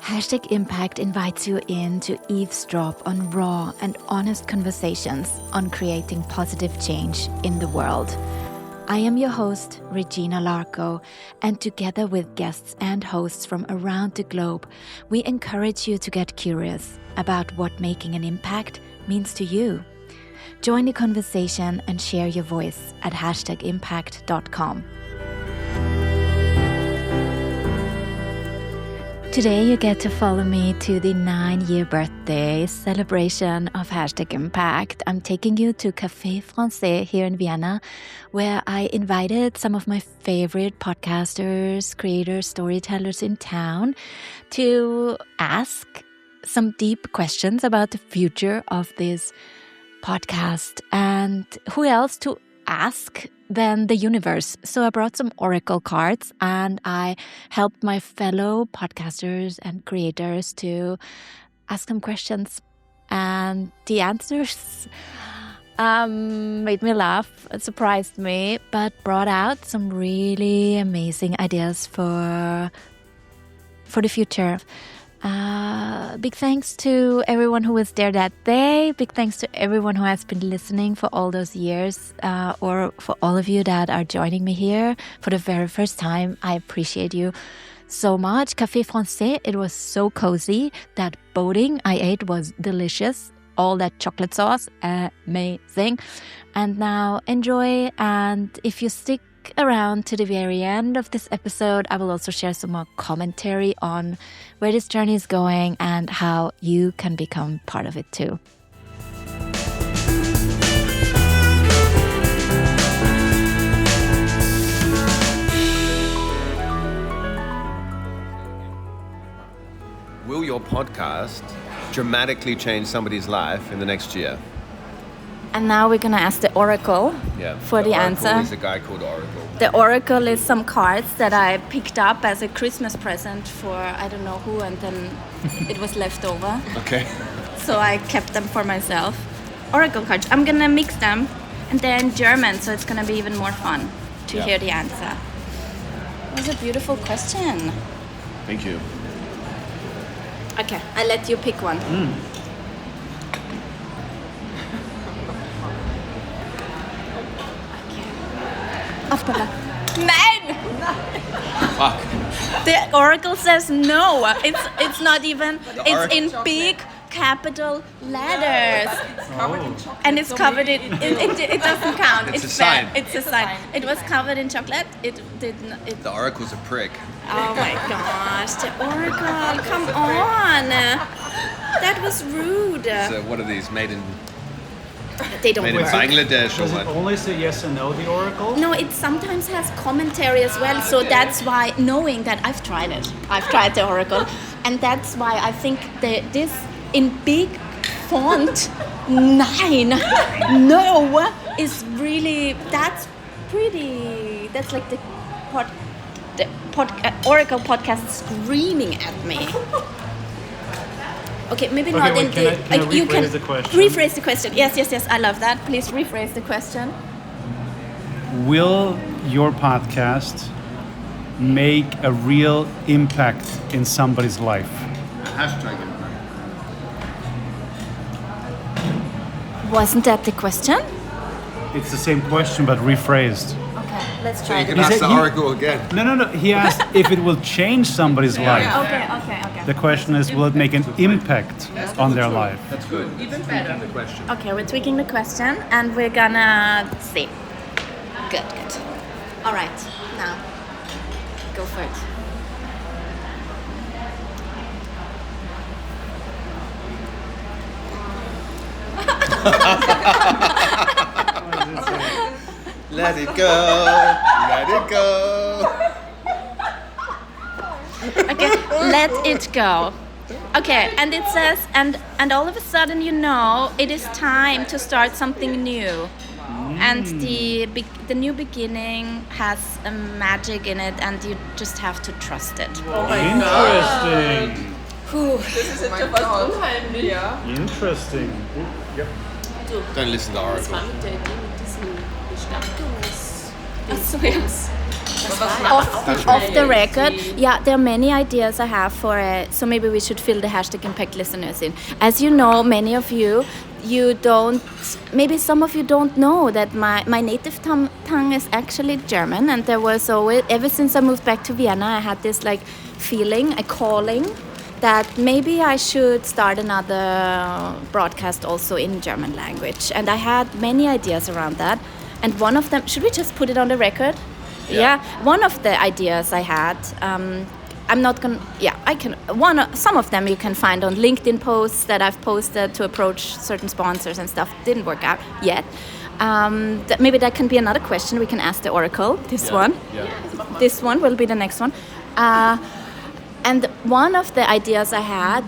#Impact invites you in to eavesdrop on raw and honest conversations on creating positive change in the world. I am your host, Regina Larco, and together with guests and hosts from around the globe, we encourage you to get curious about what making an impact means to you. Join the conversation and share your voice at #impact.com. Today you get to follow me to the 9-year birthday celebration of #Impact. I'm taking you to Café François here in Vienna, where I invited some of my favorite podcasters, creators, storytellers in town to ask some deep questions about the future of this podcast. And who else to ask than the universe? So I brought some oracle cards and I helped my fellow podcasters and creators to ask them questions. And the answers made me laugh, surprised me, but brought out some really amazing ideas for the future. Big thanks to everyone who was there that day. Big thanks to everyone who has been listening for all those years, or for all of you that are joining me here for the very first time. I appreciate you so much. Café François, it was so cozy. That boating I ate was delicious. All that chocolate sauce, amazing. And now enjoy. And if you stick around to the very end of this episode, I will also share some more commentary on where this journey is going and how you can become part of it too. Will your podcast dramatically change somebody's life in the next year? And now we're going to ask the oracle for the answer. Oracle is a guy called Oracle. The oracle is some cards that I picked up as a Christmas present for I don't know who, and then it was left over. Okay. So I kept them for myself. Oracle cards. I'm going to mix them, and they're in German, so it's going to be even more fun to hear the answer. It was a beautiful question. Thank you. Okay, I'll let you pick one. Aufpassen. Nein! Fuck. The oracle says no. It's not even. It's in big capital letters. And it's covered in. It doesn't count. It's a sign. It's a sign. It was covered in chocolate. It didn't. The oracle's a prick. Oh my gosh! The oracle, come on! That was rude. So what are these made in? They don't Made in work. Bangladesh or Does what? it only say yes and no, the oracle? No, it sometimes has commentary as well, so that's why, knowing that I've tried the oracle, and that's why I think this in big font 9 no is really, that's like the oracle podcast screaming at me. Okay, maybe not in can I you can rephrase the question? rephrase the question. Yes, I love that. Please rephrase the question. Will your podcast make a real impact in somebody's life? #impact. Wasn't that the question? It's the same question, but rephrased. Okay, let's So try you it. can He ask said the you- oracle again. No. He asked if it will change somebody's life. Okay. The question is, will it make an impact on their life? That's good. Even better. The question. Okay, we're tweaking the question and we're gonna see. Good. All right, now go for it. Let it go. Let it go. Okay, let it go. Okay, and it says, and all of a sudden, you know, it is time to start something new. And the new beginning has a magic in it, and you just have to trust it. Interesting. Das ist jetzt schon fast unheimlich. Ja. Interesting. Don't listen to the Das oracle. war mit der Idee mit diesem Bestattungs... Ach so, ja. Was off the record. Yeah, there are many ideas I have for it. So maybe we should fill the hashtag impact listeners in. As you know, many of you don't, maybe some of you don't know that my native tongue is actually German, and there was always, ever since I moved back to Vienna, I had this like feeling, a calling, that maybe I should start another broadcast also in German language. And I had many ideas around that. And one of them, should we just put it on the record? Yeah. One of the ideas I had, some of them you can find on LinkedIn posts that I've posted to approach certain sponsors and stuff. Didn't work out yet. Maybe that can be another question we can ask the Oracle. This one will be the next one. And one of the ideas I had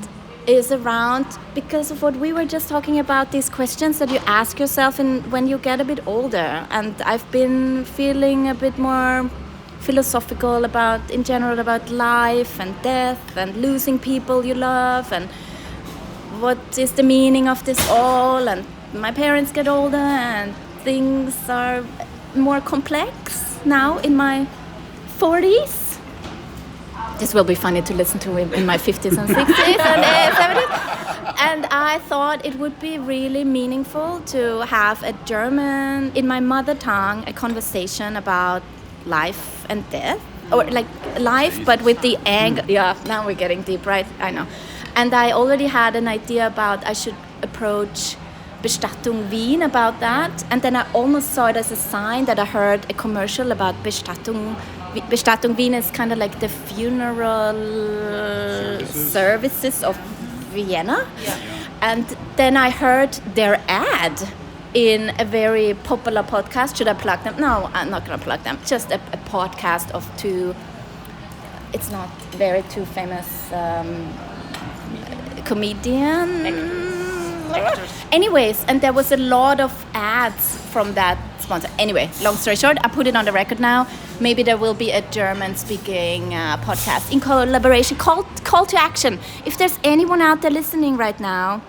is around, because of what we were just talking about, these questions that you ask yourself when you get a bit older. And I've been feeling a bit more philosophical in general about life and death and losing people you love and what is the meaning of this all. And my parents get older and things are more complex now in my 40s. This will be funny to listen to in my 50s and 60s and 70s. And I thought it would be really meaningful to have in my mother tongue, a conversation about life and death. Or like life, but with the angle. Yeah, now we're getting deep, right? I know. And I already had an idea about I should approach Bestattung Wien about that. And then I almost saw it as a sign that I heard a commercial about Bestattung Wien is kind of like the funeral services of Vienna. Yeah. And then I heard their ad in a very popular podcast. Should I plug them? No, I'm not going to plug them. Just a podcast of two, it's not very too famous comedian. Anyways, and there was a lot of ads from that sponsor. Anyway, long story short, I put it on the record now. Maybe there will be a German-speaking podcast in collaboration. Call to action. If there's anyone out there listening right now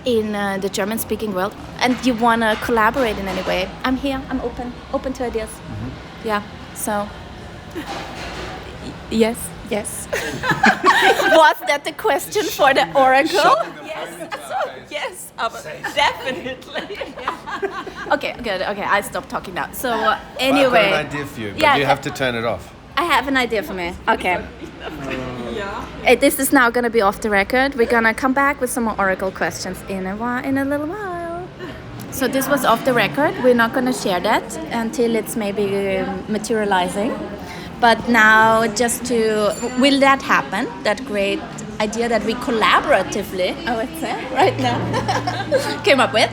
in the German-speaking world and you want to collaborate in any way, I'm here. I'm open to ideas. Mm-hmm. Yeah. So, yes. Was that the question for the Oracle? Yes, definitely. Okay, I stop talking now. So anyway, I've got an idea for you, but you have to turn it off. I have an idea for me. Okay. This is now going to be off the record. We're going to come back with some more Oracle questions in a little while. So this was off the record. We're not going to share that until it's maybe materializing. But now will that happen? That great idea that we collaboratively, I would say, right now, came up with.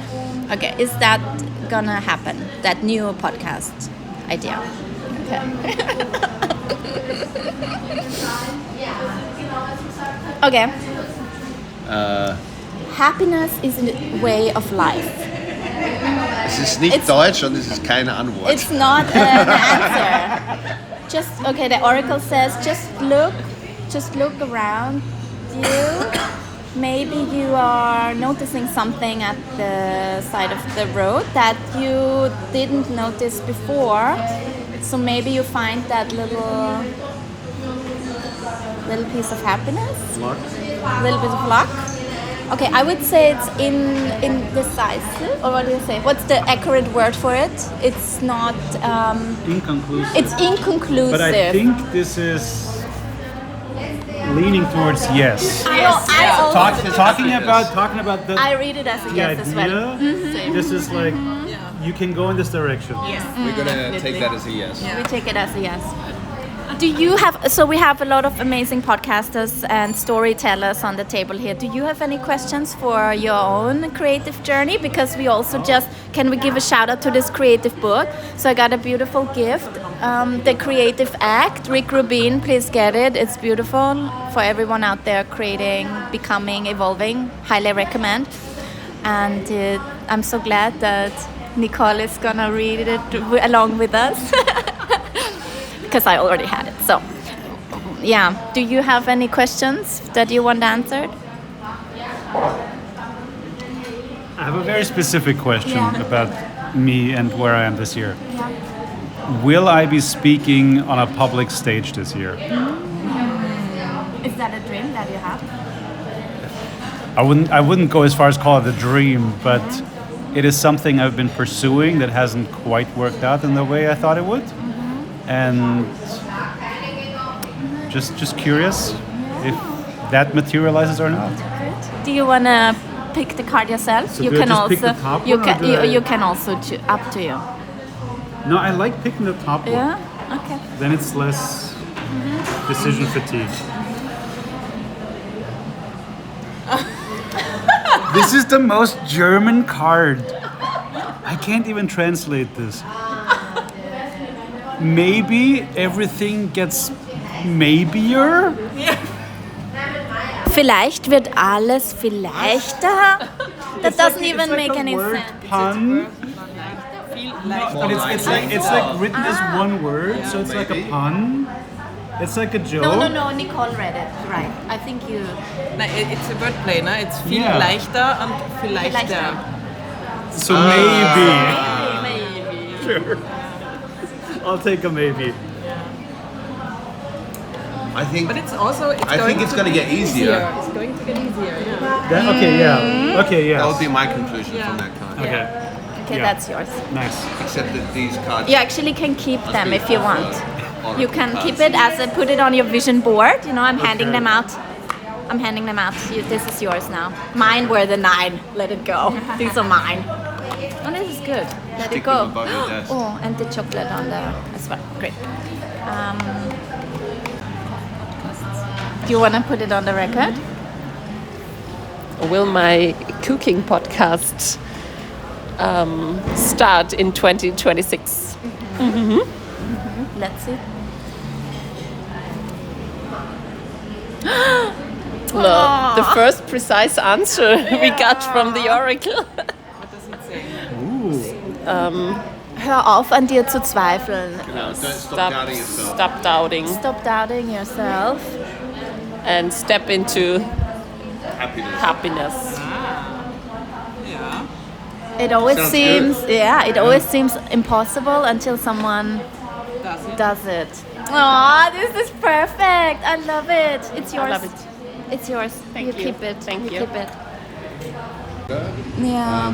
Okay, is that gonna happen? That new podcast idea? Okay. Happiness is a way of life. Es ist nicht Deutsch und es ist keine Antwort. It's not an answer. The Oracle says, just look around you. Maybe you are noticing something at the side of the road that you didn't notice before. So maybe you find that little piece of happiness, little bit of luck. Okay, I would say it's indecisive, or what do you say? What's the accurate word for it? It's not... inconclusive. It's inconclusive. But I think this is leaning towards yes. Talking about the... I read it as a yes as well. Mm-hmm. This is like, you can go in this direction. Yes. We're going to take that as a yes. Yeah. We take it as a yes. We have a lot of amazing podcasters and storytellers on the table here. Do you have any questions for your own creative journey? Because we also can we give a shout out to this creative book? So I got a beautiful gift, The Creative Act, Rick Rubin, please get it. It's beautiful for everyone out there creating, becoming, evolving. Highly recommend. And I'm so glad that Nicole is gonna read it along with us. Because I already had it. So, yeah. Do you have any questions that you want answered? I have a very specific question about me and where I am this year. Yeah. will I be speaking on a public stage this year? Is that a dream that you have? I wouldn't go as far as call it a dream, but it is something I've been pursuing that hasn't quite worked out in the way I thought it would. And just curious if that materializes or not. Do you want to pick the card yourself? So do I just pick the top you one, can or do I- you can also up to you. No, I like picking the top one. Yeah. Okay. Then it's less decision fatigue. This is the most German card. I can't even translate this. Maybe everything gets maybier. Vielleicht wird alles leichter. That doesn't even like make a any word sense. pun. But More it's like written as one word, so it's like a pun. It's like a joke. No, Nicole read it. Right. I think you... It's a wordplay, no? It's viel Yeah. leichter und vielleicht. So maybe. Maybe. Sure. I'll take a maybe. I think. But it's also. I think it's going to get easier. It's going to get easier. Yeah. Okay, yeah. That would be my conclusion from that card. Okay, Okay, Yeah. that's yours. nice. Except that these cards. You actually can keep them be if you cards, want. oracle You can cards. keep it as a put it on your vision board. You know, I'm handing Okay. them out. I'm handing them out. This is yours now. Mine were the 9. Let it go. These are mine. Oh, this is good. Let Stick it go. them above your desk. Oh, and the chocolate on there as well. Great. Do you want to put it on the record? Will my cooking podcast start in 2026? Let's see. The first precise answer we got from the oracle. What does it say? Hör auf, an dir zu zweifeln. No, don't stop doubting yourself. Stop doubting Stop doubting yourself. and step into Happiness. happiness. Yeah. It always Sounds seems, it always seems impossible until someone Does it? does it. Oh, this is perfect. I love it. It's yours. love it. It's yours. Thank you you. keep it. Thank you. Keep it. Yeah.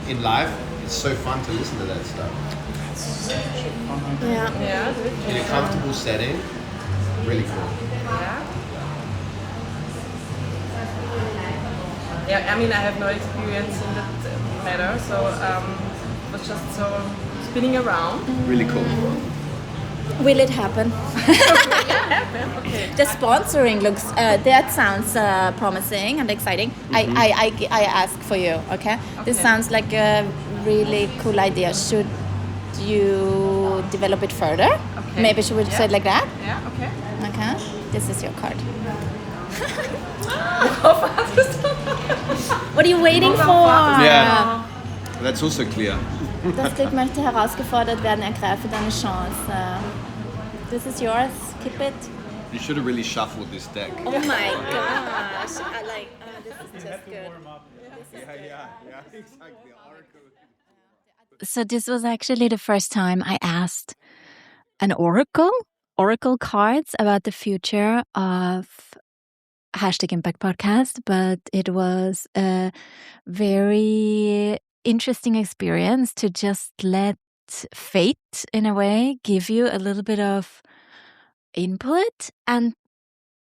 In life, it's so fun to listen to that stuff. Yeah. Yeah. In a comfortable setting, really cool. Yeah, I mean, I have no experience in that matter, so it was just so spinning around. Really cool. Will it happen? Okay. The sponsoring looks. That sounds promising and exciting. I ask for you. Okay. This Okay. sounds like a really cool idea. Should you develop it further? Okay. Maybe should we say it like that? Yeah, okay. Okay. This is your card. What are you waiting for? Yeah. That's also clear. Das Glück möchte herausgefordert werden. Ergreife deine Chance. This is yours. Keep it. You should have really shuffled this deck. Oh my gosh. I like. This is just good. Yeah, exactly. So this was actually the first time I asked an oracle cards about the future of #Impact Podcast, but it was a very interesting experience to just let fate, in a way, give you a little bit of input. And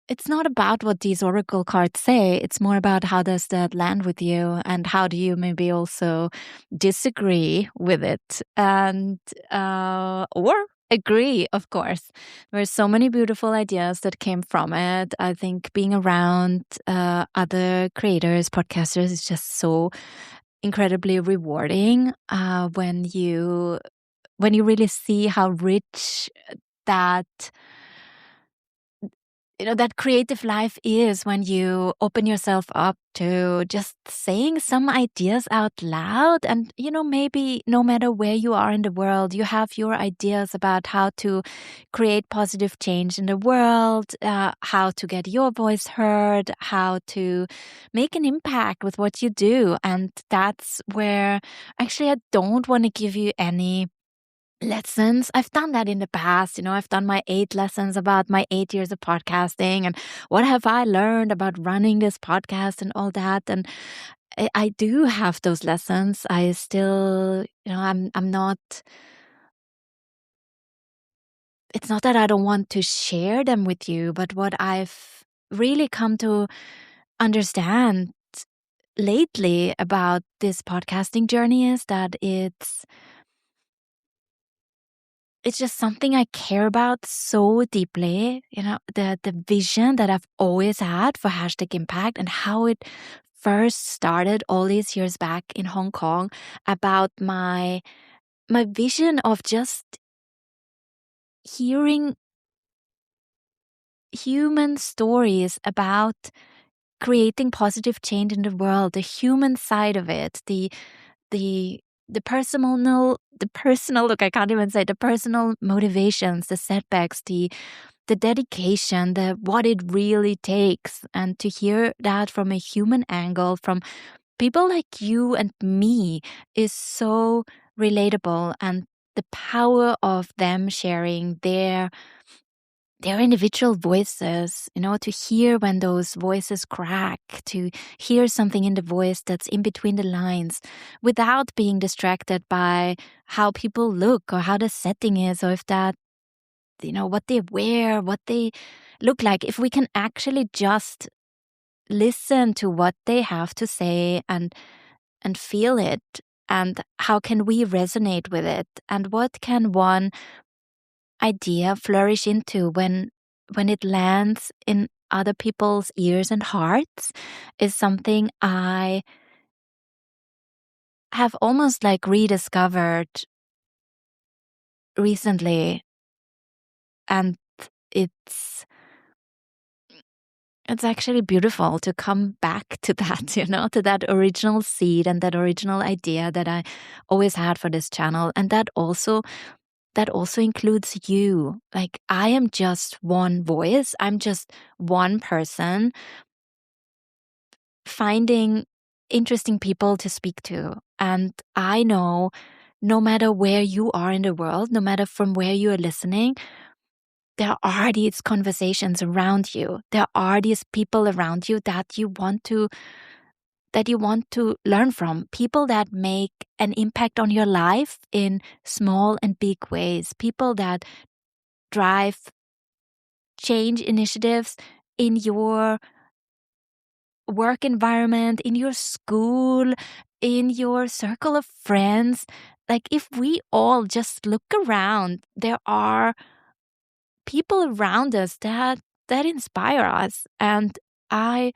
it's not about what these oracle cards say. It's more about how does that land with you and how do you maybe also disagree with it and or agree, of course. There were so many beautiful ideas that came from it. I think being around other creators, podcasters is just so incredibly rewarding when you really see how rich that that creative life is when you open yourself up to just saying some ideas out loud. And, maybe no matter where you are in the world, you have your ideas about how to create positive change in the world, how to get your voice heard, how to make an impact with what you do. And that's where actually I don't want to give you any lessons. I've done that in the past. I've done my 8 lessons about my 8 years of podcasting and what have I learned about running this podcast and all that. And I do have those lessons. I still, I'm not, it's not that I don't want to share them with you, but what I've really come to understand lately about this podcasting journey is that it's just something I care about so deeply. The vision that I've always had for #Impact and how it first started all these years back in Hong Kong, about my vision of just hearing human stories about creating positive change in the world, the human side of it, the personal, look, I can't even say, the personal motivations, the setbacks, the dedication, what it really takes, and to hear that from a human angle, from people like you and me, is so relatable. And the power of them sharing their individual voices, to hear when those voices crack, to hear something in the voice that's in between the lines without being distracted by how people look or how the setting is, or if that, what they wear, what they look like. If we can actually just listen to what they have to say and feel it, and how can we resonate with it, and what can one idea flourish into when it lands in other people's ears and hearts, is something I have almost like rediscovered recently. And it's actually beautiful to come back to that, to that original seed and that original idea that I always had for this channel. And that also includes you. Like, I am just one voice. I'm just one person finding interesting people to speak to. And I know, no matter where you are in the world, no matter from where you are listening, there are these conversations around you. There are these people around you that you want to learn from. People that make an impact on your life in small and big ways. People that drive change initiatives in your work environment, in your school, in your circle of friends. Like, if we all just look around, there are people around us that inspire us. And I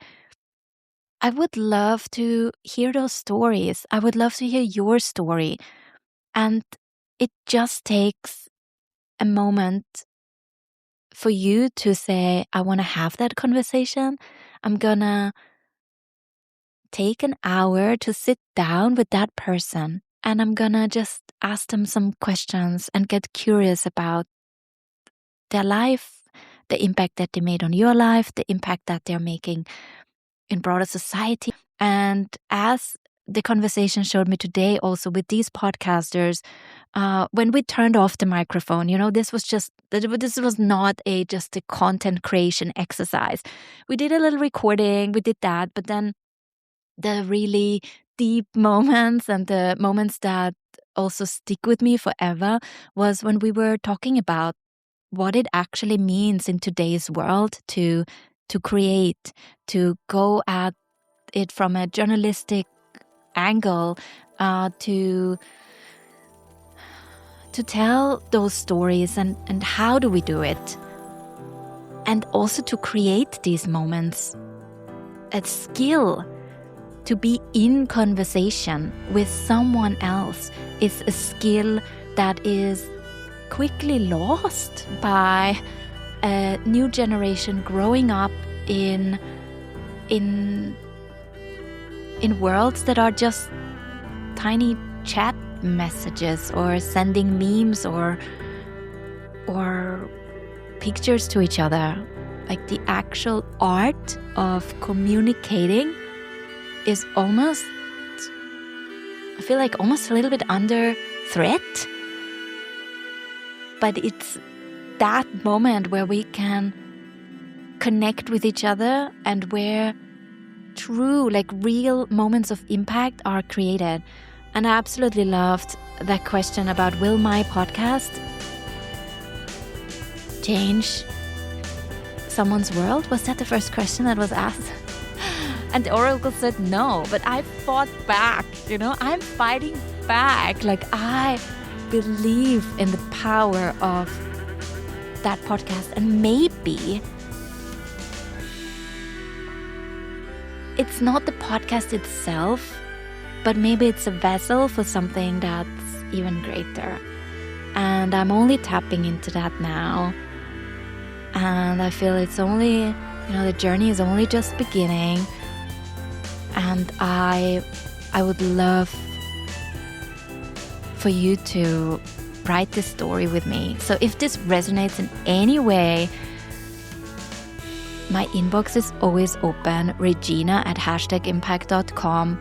would love to hear those stories. I would love to hear your story. And it just takes a moment for you to say, I want to have that conversation. I'm gonna take an hour to sit down with that person, and I'm gonna just ask them some questions and get curious about their life, the impact that they made on your life, the impact that they're making in broader society. And as the conversation showed me today, also with these podcasters, when we turned off the microphone, this was not just a content creation exercise. We did a little recording, we did that, but then the really deep moments, and the moments that also stick with me forever, was when we were talking about what it actually means in today's world to create, to go at it from a journalistic angle, to tell those stories, and how do we do it, and also to create these moments. A skill to be in conversation with someone else is a skill that is quickly lost by a new generation growing up in worlds that are just tiny chat messages, or sending memes or pictures to each other. Like, the actual art of communicating is almost, I feel like, almost a little bit under threat. but it's that moment where we can connect with each other and where true, like real moments of impact are created. And I absolutely loved that question about, will my podcast change someone's world? Was that the first question that was asked? And the Oracle said no, but I fought back, I'm fighting back. Like, I believe in the power of that podcast, and maybe it's not the podcast itself, but maybe it's a vessel for something that's even greater. And I'm only tapping into that now. And I feel it's only, the journey is only just beginning. And I would love for you to write this story with me. So if this resonates in any way, my inbox is always open, regina@impact.com.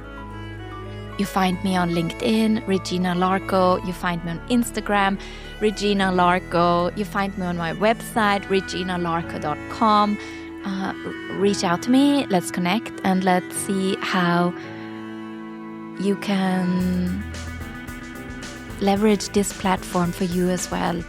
You find me on LinkedIn, Regina Larco. You find me on Instagram, Regina Larco. You find me on my website, reginalarco.com. Reach out to me, let's connect, and let's see how you can leverage this platform for you as well.